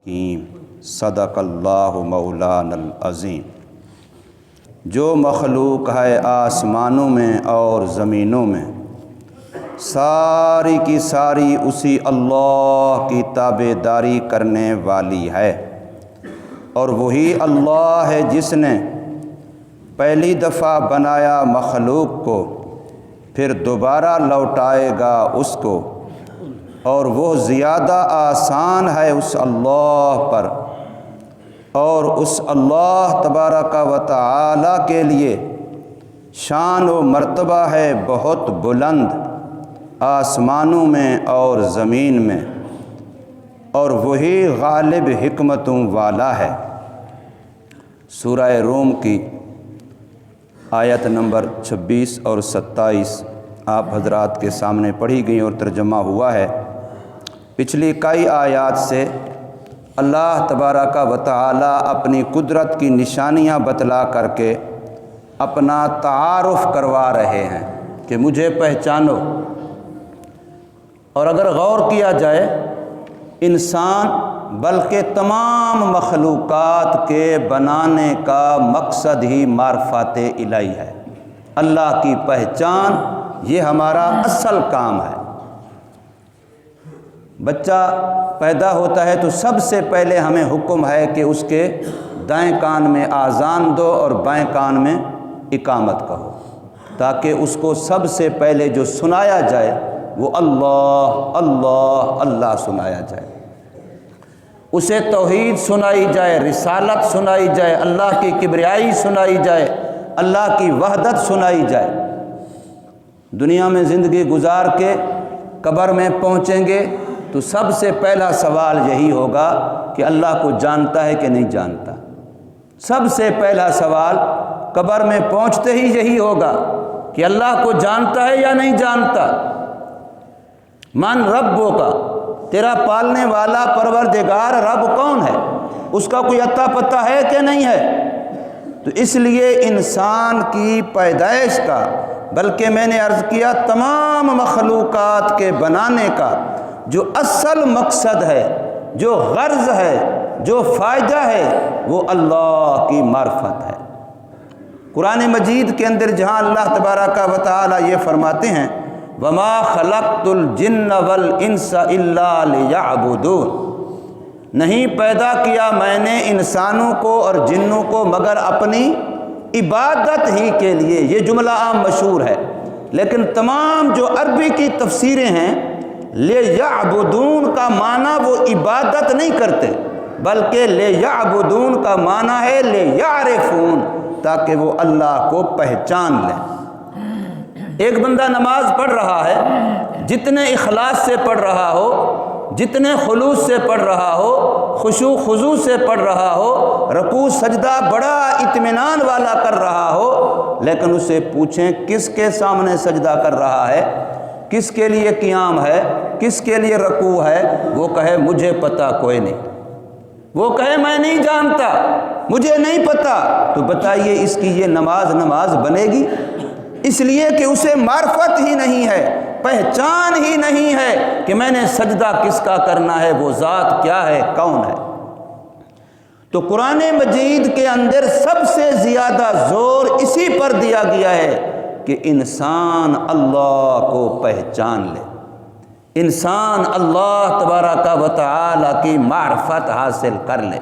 حکیم صدق اللہ مولانا العظیم۔ جو مخلوق ہے آسمانوں میں اور زمینوں میں، ساری کی ساری اسی اللہ کی تابع داری کرنے والی ہے، اور وہی اللہ ہے جس نے پہلی دفعہ بنایا مخلوق کو، پھر دوبارہ لوٹائے گا اس کو، اور وہ زیادہ آسان ہے اس اللہ پر، اور اس اللہ تبارک و تعالی کے لیے شان و مرتبہ ہے بہت بلند آسمانوں میں اور زمین میں، اور وہی غالب حکمتوں والا ہے۔ سورہ روم کی آیت نمبر 26 اور 27 آپ حضرات کے سامنے پڑھی گئی اور ترجمہ ہوا ہے۔ پچھلی کئی آیات سے اللہ تبارک و تعالی اپنی قدرت کی نشانیاں بتلا کر کے اپنا تعارف کروا رہے ہیں کہ مجھے پہچانو۔ اور اگر غور کیا جائے، انسان بلکہ تمام مخلوقات کے بنانے کا مقصد ہی معرفت الہی ہے، اللہ کی پہچان، یہ ہمارا اصل کام ہے۔ بچہ پیدا ہوتا ہے تو سب سے پہلے ہمیں حکم ہے کہ اس کے دائیں کان میں آذان دو اور بائیں کان میں اقامت کہو، تاکہ اس کو سب سے پہلے جو سنایا جائے وہ اللہ اللہ اللہ سنایا جائے، اسے توحید سنائی جائے، رسالت سنائی جائے، اللہ کی کبریائی سنائی جائے، اللہ کی وحدت سنائی جائے۔ دنیا میں زندگی گزار کے قبر میں پہنچیں گے تو سب سے پہلا سوال یہی ہوگا کہ اللہ کو جانتا ہے کہ نہیں جانتا۔ سب سے پہلا سوال قبر میں پہنچتے ہی یہی ہوگا کہ اللہ کو جانتا ہے یا نہیں جانتا۔ من ربوں کا، تیرا پالنے والا پروردگار رب کون ہے، اس کا کوئی اتا پتہ ہے کہ نہیں ہے؟ تو اس لیے انسان کی پیدائش کا، بلکہ میں نے عرض کیا تمام مخلوقات کے بنانے کا جو اصل مقصد ہے، جو غرض ہے، جو فائدہ ہے، وہ اللہ کی معرفت ہے۔ قرآن مجید کے اندر جہاں اللہ تبارک و تعالی یہ فرماتے ہیں وَمَا خَلَقْتُ الْجِنَّ وَالْإِنسَ إِلَّا لِيَعْبُدُونَ، نہیں پیدا کیا میں نے انسانوں کو اور جنوں کو مگر اپنی عبادت ہی کے لیے۔ یہ جملہ عام مشہور ہے، لیکن تمام جو عربی کی تفسیریں ہیں، لِيَعْبُدُونَ کا معنی وہ عبادت نہیں کرتے، بلکہ لِيَعْبُدُونَ کا معنی ہے لِيَعْرِفُونَ، تاکہ وہ اللہ کو پہچان لیں۔ ایک بندہ نماز پڑھ رہا ہے، جتنے اخلاص سے پڑھ رہا ہو، جتنے خلوص سے پڑھ رہا ہو، خشوع خضوع سے پڑھ رہا ہو، رکوع سجدہ بڑا اطمینان والا کر رہا ہو، لیکن اسے پوچھیں کس کے سامنے سجدہ کر رہا ہے، کس کے لیے قیام ہے، کس کے لیے رکوع ہے، وہ کہے مجھے پتہ کوئی نہیں، وہ کہے میں نہیں جانتا، مجھے نہیں پتہ۔ تو بتائیے اس کی یہ نماز بنے گی؟ اس لیے کہ اسے معرفت ہی نہیں ہے، پہچان ہی نہیں ہے کہ میں نے سجدہ کس کا کرنا ہے، وہ ذات کیا ہے، کون ہے۔ تو قرآن مجید کے اندر سب سے زیادہ زور اسی پر دیا گیا ہے کہ انسان اللہ کو پہچان لے، انسان اللہ تبارک و تعالی کی معرفت حاصل کر لے۔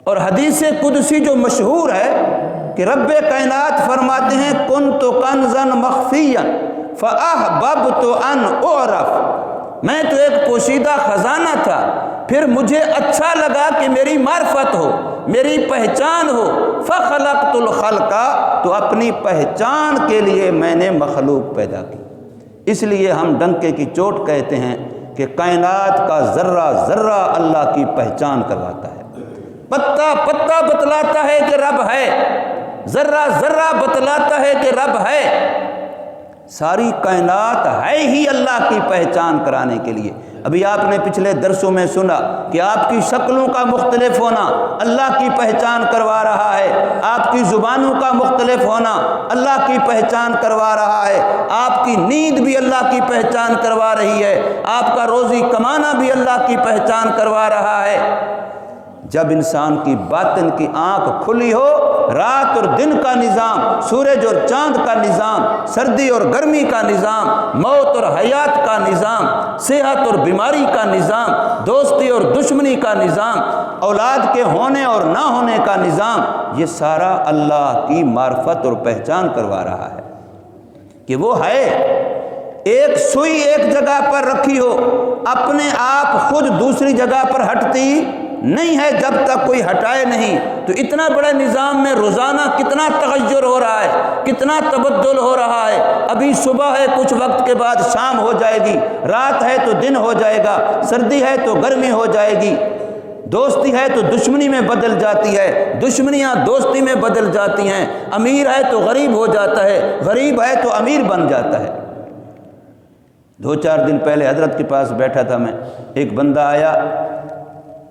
اور حدیث قدسی جو مشہور ہے کہ رب کائنات فرماتے ہیں کنت کنزا مخفیا فاحببت ان اعرف، میں تو ایک پوشیدہ خزانہ تھا، پھر مجھے اچھا لگا کہ میری معرفت ہو، میری پہچان ہو، فخلقت الخلق، تو اپنی پہچان کے لیے میں نے مخلوق پیدا کی۔ اس لیے ہم ڈنکے کی چوٹ کہتے ہیں کہ کائنات کا ذرہ ذرہ اللہ کی پہچان کرواتا ہے، پتا پتا بتلاتا ہے کہ رب ہے، ذرہ ذرہ بتلاتا ہے کہ رب ہے۔ ساری کائنات ہے ہی اللہ کی پہچان کرانے کے لیے۔ ابھی آپ نے پچھلے درسوں میں سنا کہ آپ کی شکلوں کا مختلف ہونا اللہ کی پہچان کروا رہا ہے، آپ کی زبانوں کا مختلف ہونا اللہ کی پہچان کروا رہا ہے، آپ کی نیند بھی اللہ کی پہچان کروا رہی ہے، آپ کا روزی کمانا بھی اللہ کی پہچان کروا رہا ہے۔ جب انسان کی باطن کی آنکھ کھلی ہو، رات اور دن کا نظام، سورج اور چاند کا نظام، سردی اور گرمی کا نظام، موت اور حیات کا نظام، صحت اور بیماری کا نظام، دوستی اور دشمنی کا نظام، اولاد کے ہونے اور نہ ہونے کا نظام، یہ سارا اللہ کی معرفت اور پہچان کروا رہا ہے کہ وہ ہے۔ ایک سوئی ایک جگہ پر رکھی ہو، اپنے آپ خود دوسری جگہ پر ہٹتی نہیں ہے جب تک کوئی ہٹائے نہیں۔ تو اتنا بڑے نظام میں روزانہ کتنا تغیر ہو رہا ہے، کتنا تبدل ہو رہا ہے۔ ابھی صبح ہے، کچھ وقت کے بعد شام ہو جائے گی، رات ہے تو دن ہو جائے گا، سردی ہے تو گرمی ہو جائے گی، دوستی ہے تو دشمنی میں بدل جاتی ہے، دشمنیاں دوستی میں بدل جاتی ہیں، امیر ہے تو غریب ہو جاتا ہے، غریب ہے تو امیر بن جاتا ہے۔ 2-4 دن پہلے حضرت کے پاس بیٹھا تھا میں، ایک بندہ آیا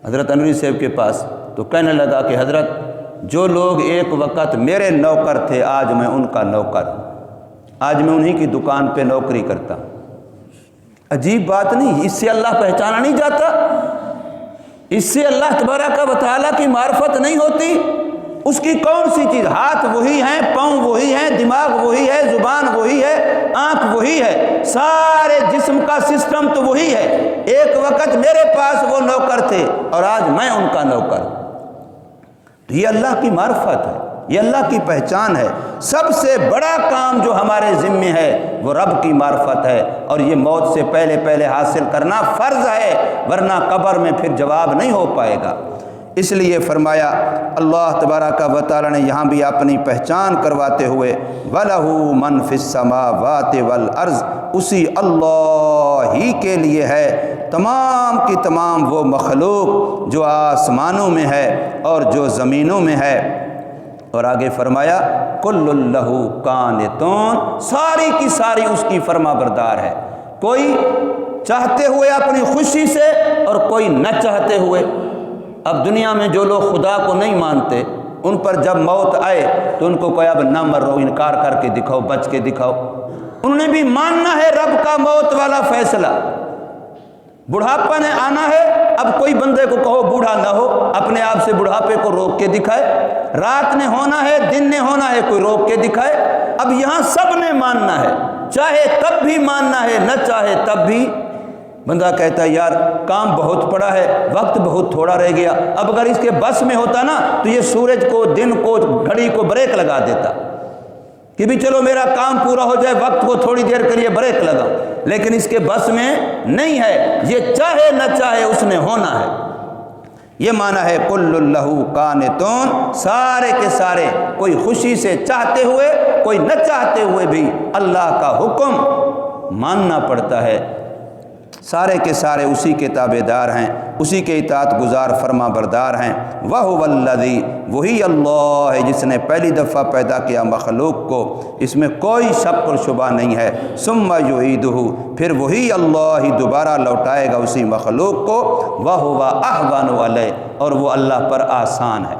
حضرت انوری صاحب کے پاس، تو کہنے لگا کہ حضرت جو لوگ ایک وقت میرے نوکر تھے آج میں ان کا نوکر ہوں، آج میں انہی کی دکان پہ نوکری کرتا ہوں۔ عجیب بات نہیں؟ اس سے اللہ پہچانا نہیں جاتا؟ اس سے اللہ تبارک و تعالیٰ کی معرفت نہیں ہوتی؟ اس کی کون سی چیز؟ ہاتھ وہی ہیں، پاؤں وہی ہیں، دماغ وہی ہے، زبان وہی ہے، آنکھ وہی ہے، سارے جسم کا سسٹم تو وہی ہے۔ ایک وقت میرے پاس وہ نوکر تھے اور آج میں ان کا نوکر ہوں۔ تو یہ اللہ کی معرفت ہے، یہ اللہ کی پہچان ہے۔ سب سے بڑا کام جو ہمارے ذمے ہے وہ رب کی معرفت ہے، اور یہ موت سے پہلے پہلے حاصل کرنا فرض ہے، ورنہ قبر میں پھر جواب نہیں ہو پائے گا۔ اس لیے فرمایا اللہ تبارک و تعالیٰ نے یہاں بھی اپنی پہچان کرواتے ہوئے وَلَهُ مَنْ فِي السَّمَاوَاتِ وَالْأَرْضِ، اسی اللہ ہی کے لیے ہے تمام کی تمام وہ مخلوق جو آسمانوں میں ہے اور جو زمینوں میں ہے۔ اور آگے فرمایا کُلٌّ لَهُ قَانِتُونَ، ساری کی ساری اس کی فرما بردار ہے، کوئی چاہتے ہوئے اپنی خوشی سے اور کوئی نہ چاہتے ہوئے۔ اب دنیا میں جو لوگ خدا کو نہیں مانتے، ان پر جب موت آئے تو ان کو کوئی اب نہ مرو، انکار کر کے دکھاؤ، بچ کے دکھاؤ۔ انہوں نے بھی ماننا ہے رب کا موت والا فیصلہ۔ بڑھاپا نے آنا ہے، اب کوئی بندے کو کہو بوڑھا نہ ہو، اپنے آپ سے بڑھاپے کو روک کے دکھائے۔ رات نے ہونا ہے، دن نے ہونا ہے، کوئی روک کے دکھائے۔ اب یہاں سب نے ماننا ہے، چاہے تب بھی ماننا ہے، نہ چاہے تب بھی۔ بندہ کہتا ہے یار کام بہت پڑا ہے، وقت بہت تھوڑا رہ گیا، اب اگر اس کے بس میں ہوتا نا تو یہ سورج کو، دن کو، گھڑی کو بریک لگا دیتا کہ بھی چلو میرا کام پورا ہو جائے، وقت کو تھوڑی دیر کے لیے بریک لگا، لیکن اس کے بس میں نہیں ہے، یہ چاہے نہ چاہے اس نے ہونا ہے۔ یہ معنی ہے کُلٌّ لَهُ قَانِتُونَ، سارے کے سارے، کوئی خوشی سے چاہتے ہوئے، کوئی نہ چاہتے ہوئے بھی اللہ کا حکم ماننا پڑتا ہے۔ سارے کے سارے اسی کے تابع دار ہیں، اسی کے اطاعت گزار فرما بردار ہیں۔ وَهُوَ الَّذِي، وہی اللہ ہے جس نے پہلی دفعہ پیدا کیا مخلوق کو، اس میں کوئی شک اور شبہ نہیں ہے۔ ثُمَّ يُعِيدُهُ، پھر وہی اللہ ہی دوبارہ لوٹائے گا اسی مخلوق کو۔ وَهُوَ أَهْوَنُ عَلَيْهِ، اور وہ اللہ پر آسان ہے۔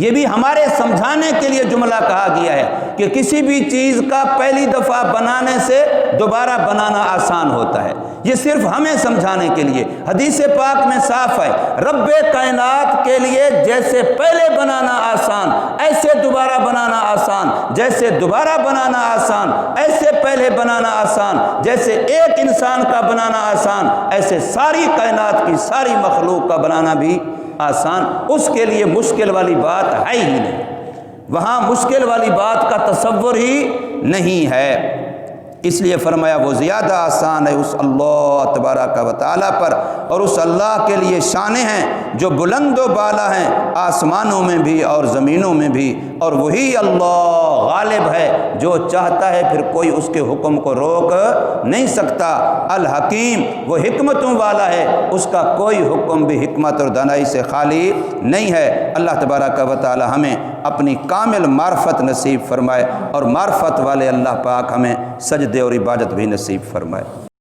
یہ بھی ہمارے سمجھانے کے لیے جملہ کہا گیا ہے کہ کسی بھی چیز کا پہلی دفعہ بنانے سے دوبارہ بنانا آسان ہوتا ہے، یہ صرف ہمیں سمجھانے کے لیے۔ حدیث پاک میں صاف ہے، رب کائنات کے لیے جیسے پہلے بنانا آسان، ایسے دوبارہ بنانا آسان، جیسے دوبارہ بنانا آسان، ایسے پہلے بنانا آسان، جیسے ایک انسان کا بنانا آسان، ایسے ساری کائنات کی ساری مخلوق کا بنانا بھی آسان۔ اس کے لیے مشکل والی بات ہے ہی نہیں، وہاں مشکل والی بات کا تصور ہی نہیں ہے۔ اس لیے فرمایا وہ زیادہ آسان ہے اس اللہ تبارک و تعالیٰ پر، اور اس اللہ کے لیے شانیں ہیں جو بلند و بالا ہیں آسمانوں میں بھی اور زمینوں میں بھی، اور وہی اللہ غالب ہے، جو چاہتا ہے پھر کوئی اس کے حکم کو روک نہیں سکتا۔ الحکیم، وہ حکمتوں والا ہے، اس کا کوئی حکم بھی حکمت اور دانائی سے خالی نہیں ہے۔ اللہ تبارک و تعالی ہمیں اپنی کامل معرفت نصیب فرمائے، اور معرفت والے اللہ پاک ہمیں سجدے اور عبادت بھی نصیب فرمائے۔